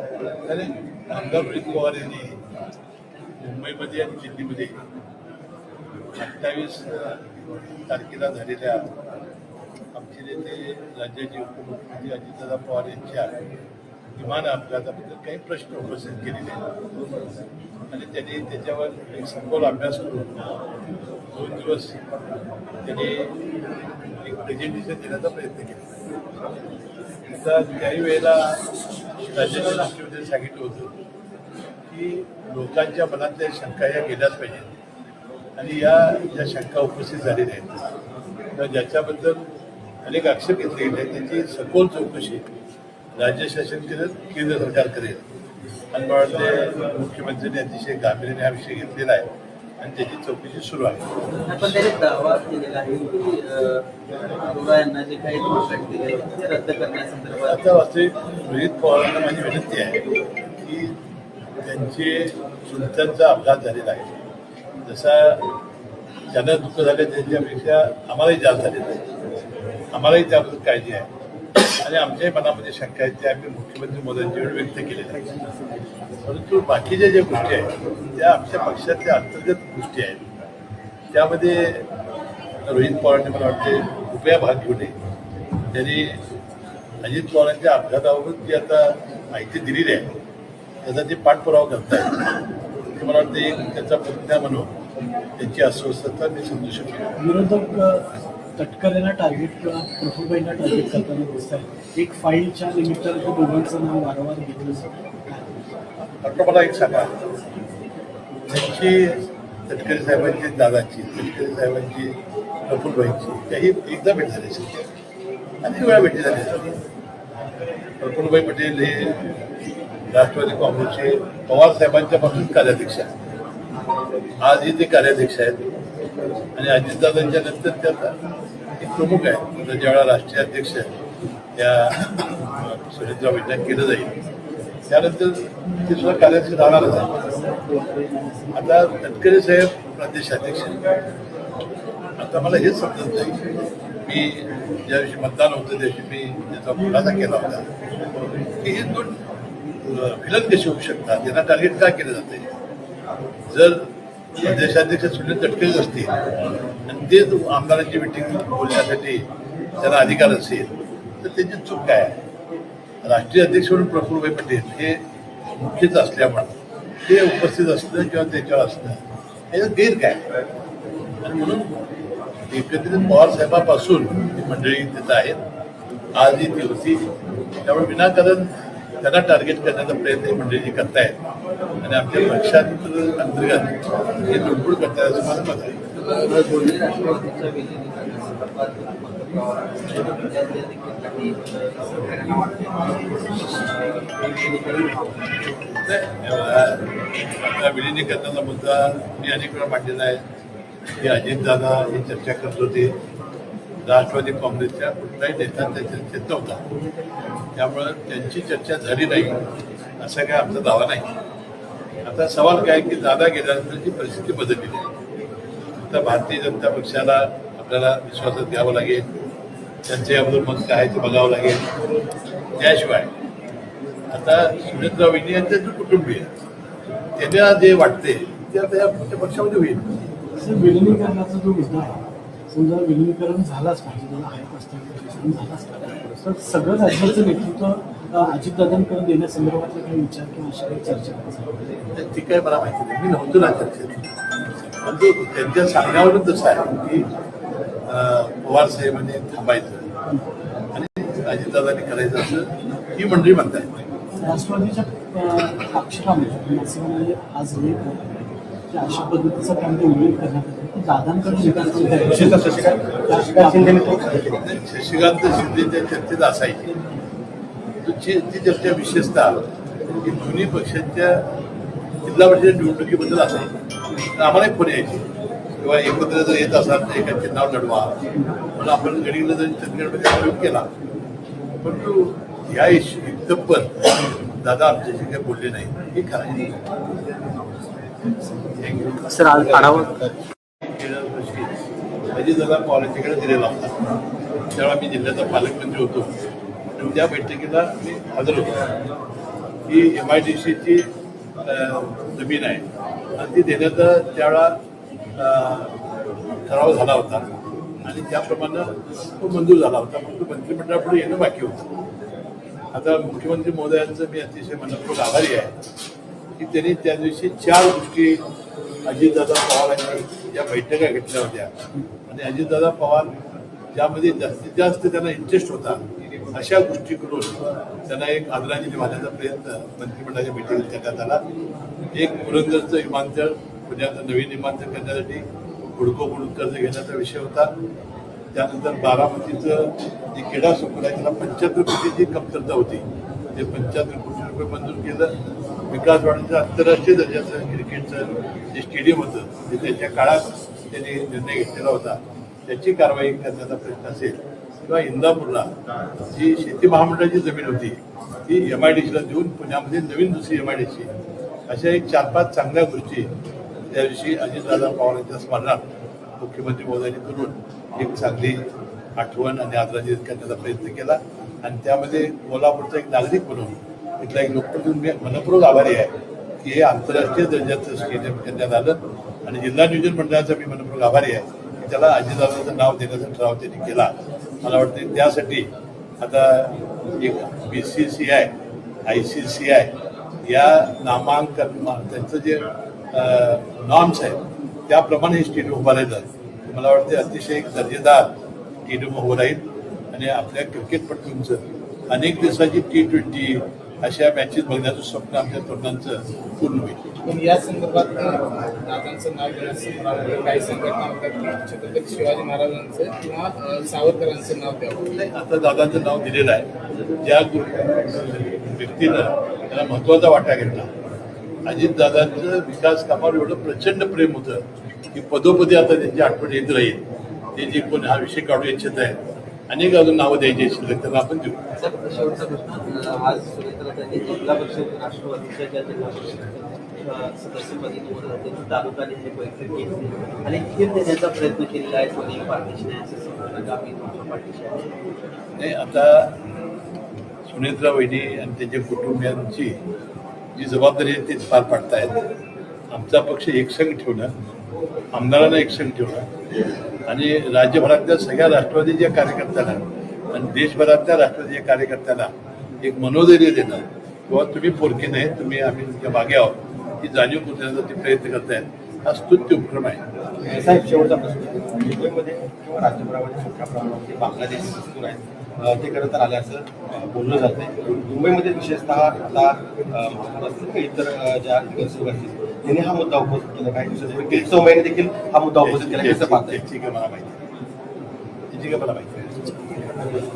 अरे आमदार रोहित पवार यांनी मुंबईमध्ये आणि दिल्लीमध्ये 28 तारखेला झालेल्या आमचे नेते राज्याचे उपमुख्यमंत्री अजितदादा पवार यांच्या विमान अपघाताबद्दल काही प्रश्न उपस्थित केलेले आहेत आणि त्यांनी त्याच्यावर एक सखोल अभ्यास करून 2 दिवस त्यांनी एक प्रेझेंटेशन देण्याचा प्रयत्न केला. आता त्याही वेळेला राज्याच्या मुख्यमंत्र्यांनी सांगितलं होतं की लोकांच्या मनातल्या शंका या गेल्याच पाहिजेत आणि या ज्या शंका उपस्थित झालेल्या आहेत तर ज्याच्याबद्दल अनेक आक्षेप घेतले गेले आहेत त्याची सखोल चौकशी राज्य शासन करेल, केंद्र सरकार करेल आणि मला वाटते मुख्यमंत्र्यांनी अतिशय गांभीर्याने हा विषय घेतलेला आहे आणि त्याची चौकशी सुरू आहे. पण त्याने दावा केलेला आहे की अरोरा यांना जे काही नोटीस दिले ते रद्द करण्यासंदर्भात आता असे रोहित पवारांना माझी विनंती आहे की त्यांचे चुलत्यांचा अपघात झालेला आहे जसा ज्यांना दुःख झाले त्यांच्यापेक्षा आम्हालाही जास्त झालेलं आहे. आम्हालाही त्याबद्दल काळजी आहे आणि आमच्याही मनामध्ये शंका आहेत त्या आम्ही मुख्यमंत्री मोदींच्याकडे व्यक्त केलेल्या आहेत. परंतु बाकीच्या ज्या गोष्टी आहेत त्या आमच्या पक्षातल्या अंतर्गत गोष्टी आहेत त्यामध्ये रोहित पवारांनी मला वाटते कृपया भाग घेऊ नये. त्यांनी अजित पवारांच्या अपघाताबाबत जी आता माहिती दिलेली आहे त्याचा ते पाठपुरावा करतायत ते मला वाटतं एक त्याचा मुद्दा म्हणून त्यांची अस्वस्थता मी समजू शकतो. विरोधक तटकरेला टार्गेट किंवा प्रफुल्लबाईंना टार्गेट करताना दिसत आहे. एक फाईलच्या निमित्तानं दोघांचं नाव वारंवार घेतलं जातं. डॉक्टर मला एक सांगा त्यांची तटकरे साहेबांची दादाची तटकरे साहेबांची प्रफुल्लबाईंची त्याही एकदा भेट झाली असेल अनेक वेळा भेटी झाली असेल. प्रफुल्लबाई पटेल हे राष्ट्रवादी काँग्रेसचे पवार साहेबांच्यापासून कार्याध्यक्ष आहेत. आजही ते कार्याध्यक्ष आहेत आणि अजितदादांच्या नंतर ते आता एक प्रमुख आहे. ज्यावेळेला राष्ट्रीय अध्यक्ष त्या सुरेंद्रबाईंना केलं जाईल त्यानंतर ते सुद्धा कार्याध्यक्ष राहणारच आहे. आता तटकरे साहेब प्रदेशाध्यक्ष आता मला हेच समजत नाही मी ज्या दिवशी मतदान होतं त्या दिवशी मी त्याचा खुलासा केला होता की हे दोन विलन कसे होऊ शकतात त्यांना टार्गेट का केलं जाते. जर प्रदेशाध्यक्ष सुनील तटकरेच असतील आणि ते आमदारांची मिटिंग बोलण्यासाठी त्यांना अधिकार असेल तर त्याची चूक काय आहे. राष्ट्रीय अध्यक्ष म्हणून प्रफुल्लबाई पटेल हे मुख्यच असल्यामुळे ते उपस्थित असणं किंवा त्याच्यावर असणं याचं गैर काय आणि म्हणून एकत्रित पवार साहेबापासून ही मंडळी तिथं आहेत आजही ती होती त्यामुळे विनाकारण त्यांना टार्गेट करण्याचा प्रयत्न ही मंडळी करतायत आणि आमच्या पक्षात अंतर्गत हे दुडबुड करतायत असं माझं मत आहे. आता विलिनीकरणाचा मुद्दा मी अनेक वेळा मांडलेला आहे की अजितदादा ही चर्चा करत होते. राष्ट्रवादी काँग्रेसच्या कुठलाही नेता त्या चर्चेत नव्हता त्यामुळं त्यांची चर्चा झाली नाही असा काय आमचा दावा नाही. आता सवाल काय की दादा गेल्यानंतरची परिस्थिती बदललेली आहे. आता भारतीय जनता पक्षाला आपल्याला विश्वासात घ्यावं लागेल त्यांचे याबद्दल मत काय ते बघावं लागेल. त्याशिवाय आता सुरेंद्रबाईंनी यांचे जो कुटुंबीय त्यांना जे वाटते ते आता या पक्षामध्ये होईल. विलिनीकरणाचा जो मुद्दा आहे समजा विलिनीकरण झालाच पाहिजे त्याला आहेत असताना झालाच पाहिजे तर सगळं राज्याचं नेतृत्व अजितदादांकडे देण्यासंदर्भातले काही विचार किंवा अशा काही चर्चा ती काय मला माहिती नाही. मी नव्हतो ना चर्चेत परंतु त्यांच्या सांगण्यावरून तसं आहे की पवार साहेबांनी थांबायचं आणि अजितदादांनी करायचं असं ही मंडळी म्हणतात. राष्ट्रवादीच्या अक्षरामध्ये मासिकामध्ये आज अशा पद्धतीचा त्यांनी उल्लेख करण्यात आला दादांकडे शशिकांत शिंदेच्या चर्चेत असायची ती चर्चा विशेषतः की दोन्ही पक्षांच्या जिल्हा परिषद निवडणुकीबद्दल असायची. तर आम्हालाही फोन यायचे किंवा एकत्र जर येत असाल तर एकाचे नाव लढवा म्हणून आपण गडीला जर चंदगडमध्ये प्रयोग केला परंतु या इतकं पण दादा आमच्याशी काही बोलले नाही हे खरं. सर आढावा अजितदादा पवारांच्याकडे दिलेला होता तेव्हा मी जिल्ह्याचा पालकमंत्री होतो आणि त्या बैठकीला मी हजर होतो. ही MIDCची जमीन आहे आणि ती देण्याचा त्यावेळा ठराव झाला होता आणि त्याप्रमाणे तो मंजूर झाला होता, पण तो मंत्रिमंडळापुढे येणं बाकी होतं. आता मुख्यमंत्री महोदयांचं मी अतिशय मनपूर्वक आभारी आहे की त्यांनी त्या दिवशी 4 गोष्टी अजितदादा पवारांनी ज्या बैठका घेतल्या होत्या आणि अजितदादा पवार ज्यामध्ये जास्तीत जास्त त्यांना इंटरेस्ट होता अशा गोष्टी करून त्यांना एक आदरांजली वाहण्याचा प्रयत्न मंत्रिमंडळाच्या बैठकीत करण्यात आला. एक पुरंदरचं विमानतळ, पुण्याचं नवीन विमानतळ करण्यासाठी हुडकोकडून कर्ज घेण्याचा विषय होता. त्यानंतर बारामतीचं जे क्रीडा संकुल आहे त्याला 75 कोटीची कमतरता होती, ते 75 कोटी रुपये मंजूर केलं. विकासवाडीचं आंतरराष्ट्रीय दर्जाचं क्रिकेटचं जे स्टेडियम होतं ते त्यांच्या काळात त्यांनी निर्णय घेतलेला होता, त्याची कारवाई करण्याचा प्रयत्न असेल. किंवा इंदापूरला जी शेती महामंडळाची जमीन होती ती MIDCला देऊन पुण्यामध्ये नवीन दुसरी MIDC, अशा एक 4-5 चांगल्या गोष्टी त्या दिवशी अजितदादा पवारांच्या स्मरणात मुख्यमंत्री महोदयांनी करून एक चांगली आठवण आणि आदरांजली करण्याचा प्रयत्न केला. आणि त्यामध्ये कोल्हापूरचा एक नागरिक म्हणून इथला एक लोकप्रतिनिधी मी मनपूर्वक आभारी आहे की हे आंतरराष्ट्रीय दर्जाचं स्टेडियम करण्यात आलं. आणि जिल्हा नियोजन मंडळाचा मी मनपूर्वक आभारी आहे की त्याला अजितदादाचं नाव देण्याचा ठराव त्यांनी केला. मला वाटतं त्यासाठी आता एक BCCI ICCI या नामांकन त्यांचं जे नॉर्म्स आहेत त्याप्रमाणे हे स्टेडियम उभं राहिलं. मला वाटते अतिशय एक दर्जेदार स्टेडियम उभं राहील आणि आपल्या क्रिकेटपटूंचं अनेक दिवसाची T20 अशा मॅचेस बघण्याचं स्वप्न आमच्या तरुणांचं पूर्ण होईल. पण या संदर्भात दादांचं नाव घेण्याचं काही संघटना होतात की छत्रपती शिवाजी महाराजांचं किंवा सावरकरांचं नाव द्यावं. नाही, आता दादांचं नाव दिलेलं आहे. ज्या व्यक्तीनं त्याला महत्त्वाचा वाटा घेतला, अजितदादांचं विकास कामावर एवढं प्रचंड प्रेम होतं की पदोपदी आता त्यांची आठवण येत राहील. ते जे कोण हा विषय काढू इच्छित आहे, अनेक अजून नावं द्यायची शिल्लक त्यांना आपण देऊ. शेवटचा प्रश्न, आज सुरेंद्र त्यांनी जिल्हा परिषद राष्ट्रवादीच्या ज्या जिल्हा परिषद सदस्यपदी निवडलं त्यांनी तालुका निहाय बैठक घेतली आणि खीर देण्याचा प्रयत्न केलेला आहे. कोणी पार्टीशी नाही असं समजलं का आम्ही तुमच्या पार्टीशी आहे. नाही, आता सुनेत्रा वहिनी आणि त्यांच्या कुटुंबियांची जी जबाबदारी आहे ती पार पाडतायत. आमचा पक्ष एकसंघ ठेवणं, आमदारांना एकसंघ ठेवणं आणि राज्यभरातल्या सगळ्या राष्ट्रवादीच्या कार्यकर्त्यांना आणि देशभरातल्या राष्ट्रवादीच्या कार्यकर्त्यांना एक मनोधैर्य देणं किंवा तुम्ही पोरके नाही, तुम्ही आम्ही तुमच्या मागे आहोत ही जाणीव करून देण्याचा ते प्रयत्न करतायत. हा स्तुत्य उपक्रम आहे. साहेब, शेवटचा प्रश्न, मुंबईमध्ये किंवा राज्यभरामध्ये मोठ्या प्रमाणावरती बांगलादेशी मजूर आहेत, ते करत आले असं बोललं जातंय. मुंबईमध्ये विशेषतः आता महाराष्ट्र इतर ज्या नगरसेवक त्यांनी हा मुद्दा उपस्थित केला. काही दिवसांपूर्वी चौमहिने देखील हा मुद्दा उपस्थित केला. कसं पाहताय? त्याची का मला माहिती